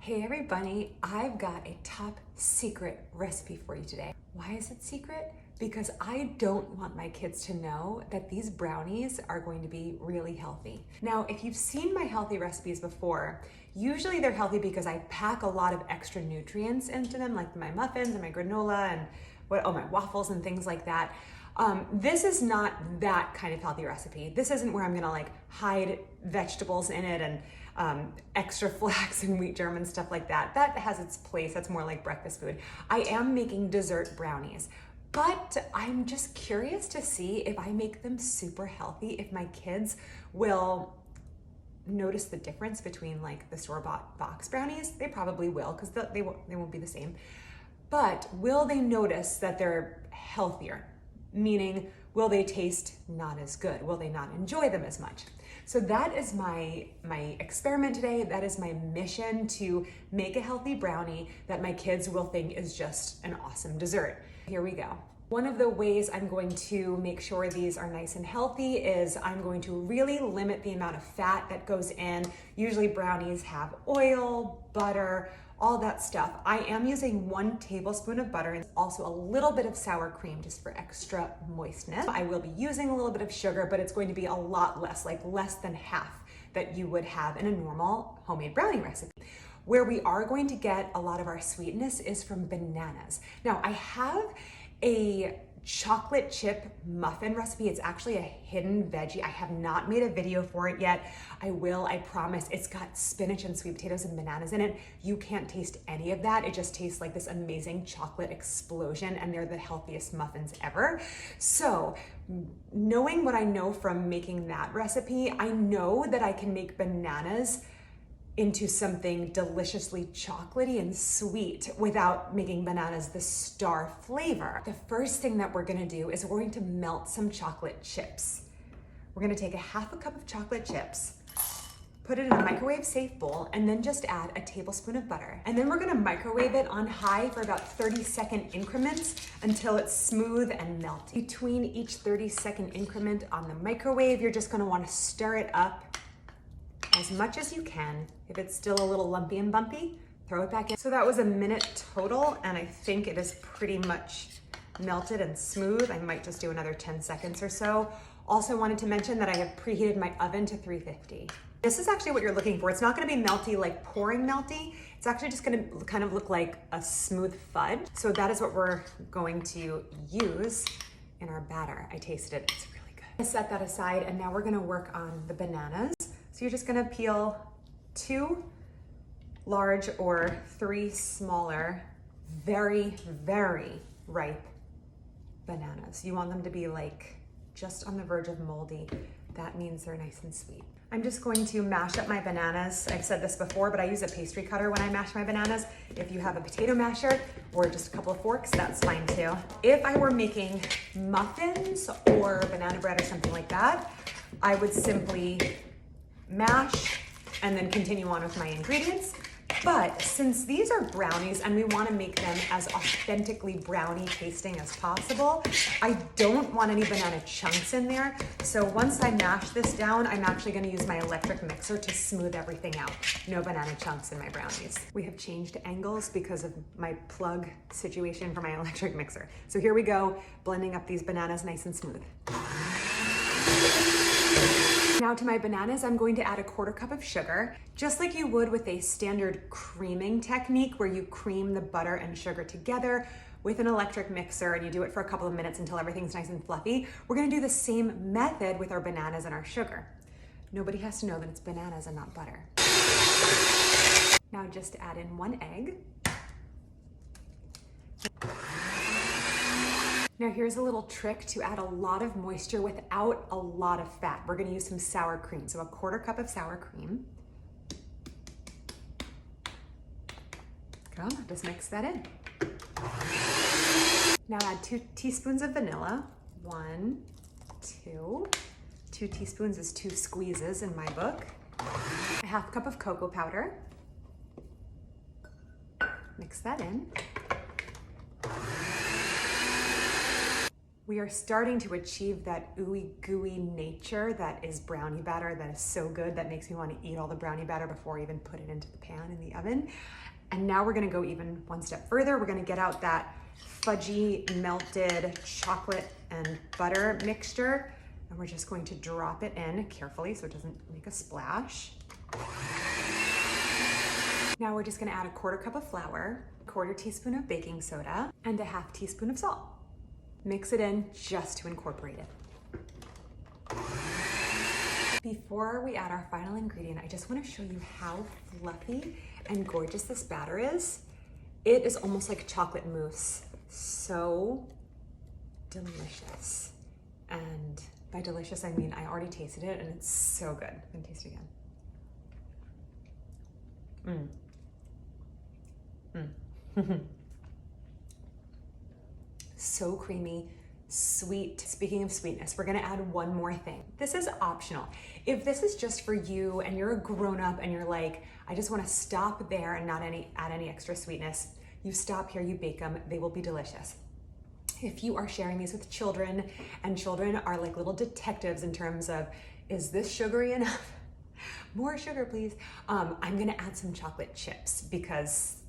Hey everybody, I've got a top secret recipe for you today. Why is it secret? Because I don't want my kids to know that these brownies are going to be really healthy. Now, if you've seen my healthy recipes before, usually they're healthy because I pack a lot of extra nutrients into them, like my muffins and my granola and my waffles and things like that. This is not that kind of healthy recipe. This isn't where I'm gonna like hide vegetables in it and extra flax and wheat germ and stuff like that. That has its place, that's more like breakfast food. I am making dessert brownies, but I'm just curious to see if I make them super healthy, if my kids will notice the difference between like the store-bought box brownies. They probably will, because they won't be the same. But will they notice that they're healthier? Meaning, will they taste not as good? Will they not enjoy them as much? So that is my experiment today. That is my mission, to make a healthy brownie that my kids will think is just an awesome dessert. Here we go. One of the ways I'm going to make sure these are nice and healthy is I'm going to really limit the amount of fat that goes in. Usually brownies have oil, butter, all that stuff. I am using 1 tablespoon of butter and also a little bit of sour cream just for extra moistness. I will be using a little bit of sugar, but it's going to be a lot less, like less than half that you would have in a normal homemade brownie recipe. Where we are going to get a lot of our sweetness is from bananas. Now, I have a chocolate chip muffin recipe. It's actually a hidden veggie. I have not made a video for it yet. I will, I promise. It's got spinach and sweet potatoes and bananas in it. You can't taste any of that. It just tastes like this amazing chocolate explosion, and they're the healthiest muffins ever. So, knowing what I know from making that recipe, I know that I can make bananas into something deliciously chocolatey and sweet without making bananas the star flavor. The first thing that we're gonna do is we're going to melt some chocolate chips. We're gonna take a half a cup of chocolate chips, put it in a microwave safe bowl, and then just add a tablespoon of butter. And then we're gonna microwave it on high for about 30-second increments until it's smooth and melty. Between each 30-second increment on the microwave, you're just gonna wanna stir it up as much as you can. If it's still a little lumpy and bumpy, throw it back in. So that was a minute total, and I think it is pretty much melted and smooth. I might just do another 10 seconds or so. Also wanted to mention that I have preheated my oven to 350. This is actually what you're looking for. It's not gonna be melty, like pouring melty. It's actually just gonna kind of look like a smooth fudge. So that is what we're going to use in our batter. I tasted it, it's really good. I set that aside, and now we're gonna work on the bananas. So you're just gonna peel 2 large or 3 smaller, very, very ripe bananas. You want them to be like just on the verge of moldy. That means they're nice and sweet. I'm just going to mash up my bananas. I've said this before, but I use a pastry cutter when I mash my bananas. If you have a potato masher or just a couple of forks, that's fine too. If I were making muffins or banana bread or something like that, I would simply mash and then continue on with my ingredients. But since these are brownies and we want to make them as authentically brownie tasting as possible, I don't want any banana chunks in there. So once I mash this down, I'm actually going to use my electric mixer to smooth everything out. No banana chunks in my brownies. We have changed angles because of my plug situation for my electric mixer. So here we go, blending up these bananas nice and smooth. Now to my bananas, I'm going to add a 1/4 cup of sugar, just like you would with a standard creaming technique where you cream the butter and sugar together with an electric mixer, and you do it for a couple of minutes until everything's nice and fluffy. We're gonna do the same method with our bananas and our sugar. Nobody has to know that it's bananas and not butter. Now just add in 1 egg. Now here's a little trick to add a lot of moisture without a lot of fat. We're gonna use some sour cream. So a 1/4 cup of sour cream. Just mix that in. Now add 2 teaspoons of vanilla. 1, 2. 2 teaspoons is 2 squeezes in my book. A 1/2 cup of cocoa powder. Mix that in. We are starting to achieve that ooey gooey nature that is brownie batter that is so good that makes me want to eat all the brownie batter before I even put it into the pan in the oven. And now we're gonna go even one step further. We're gonna get out that fudgy melted chocolate and butter mixture, and we're just going to drop it in carefully so it doesn't make a splash. Now we're just gonna add a 1/4 cup of flour, 1/4 teaspoon of baking soda, and a 1/2 teaspoon of salt. Mix it in just to incorporate it. Before we add our final ingredient, I just want to show you how fluffy and gorgeous this batter is. It is almost like chocolate mousse. So delicious. And by delicious, I mean I already tasted it and it's so good. I'm gonna taste it again. So creamy, sweet. Speaking of sweetness, we're gonna add one more thing. This is optional. If this is just for you and you're a grown-up and you're like, I just wanna stop there and not add any extra sweetness, you stop here, you bake them, they will be delicious. If you are sharing these with children, and children are like little detectives in terms of, is this sugary enough? More sugar, please. I'm gonna add some chocolate chips, because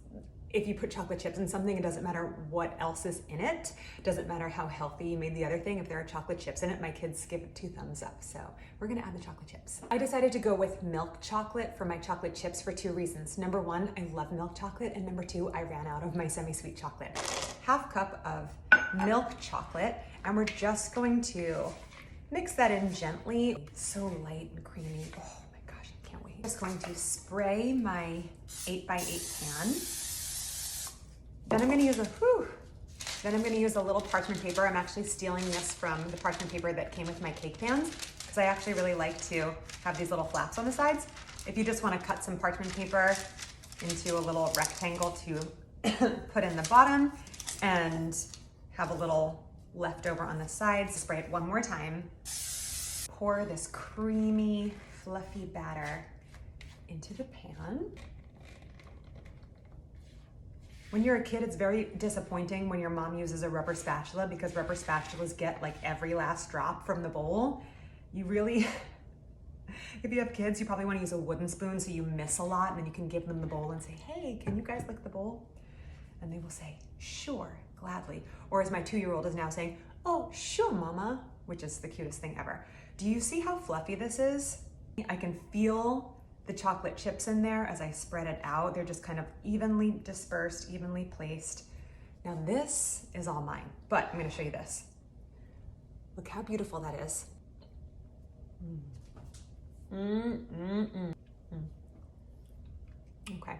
if you put chocolate chips in something, it doesn't matter what else is in it. It doesn't matter how healthy you made the other thing. If there are chocolate chips in it, my kids give it 2 thumbs up. So we're gonna add the chocolate chips. I decided to go with milk chocolate for my chocolate chips for 2 reasons. Number 1, I love milk chocolate. And number 2, I ran out of my semi-sweet chocolate. 1/2 cup of milk chocolate. And we're just going to mix that in gently. So light and creamy. Oh my gosh, I can't wait. I'm just going to spray my 8x8 pan. Then I'm gonna use a little parchment paper. I'm actually stealing this from the parchment paper that came with my cake pans, because I actually really like to have these little flaps on the sides. If you just wanna cut some parchment paper into a little rectangle to put in the bottom and have a little leftover on the sides, spray it one more time. Pour this creamy, fluffy batter into the pan. When you're a kid, it's very disappointing when your mom uses a rubber spatula, because rubber spatulas get like every last drop from the bowl. You really, if you have kids, you probably want to use a wooden spoon so you miss a lot, and then you can give them the bowl and say, hey, can you guys lick the bowl? And they will say, sure, gladly. Or as my 2-year-old is now saying, oh, sure, mama, which is the cutest thing ever. Do you see how fluffy this is? I can feel the chocolate chips in there as I spread it out. They're just kind of evenly dispersed, evenly placed. Now this is all mine, but I'm gonna show you this. Look how beautiful that is. Okay,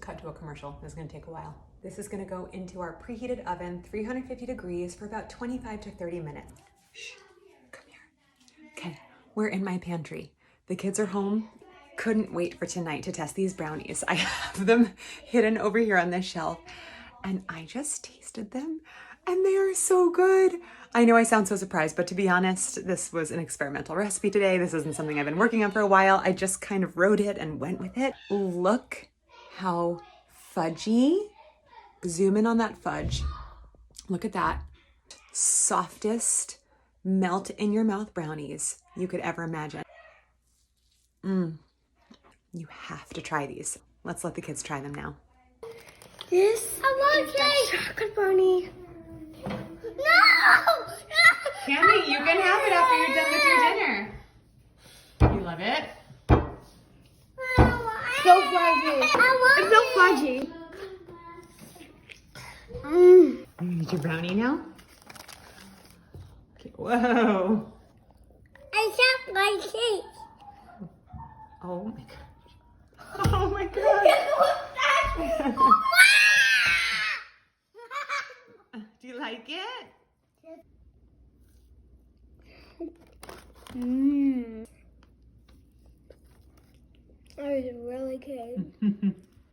cut to a commercial. This is gonna take a while. This is gonna go into our preheated oven, 350 degrees for about 25 to 30 minutes. Shh, come here. Okay, we're in my pantry. The kids are home. Couldn't wait for tonight to test these brownies. I have them hidden over here on this shelf, and I just tasted them and they are so good. I know I sound so surprised, but to be honest, this was an experimental recipe today. This isn't something I've been working on for a while. I just kind of wrote it and went with it. Look how fudgy. Zoom in on that fudge. Look at that. Softest melt in your mouth brownies you could ever imagine. You have to try these. Let's let the kids try them now. This is the chocolate brownie. No! Candy, you can have it after you're done with your dinner. You love it? So fudgy. It's so fudgy. You gonna eat your brownie now? Okay, whoa. I chopped my cake. Oh my god. Oh my god. Do you like it? That was really good.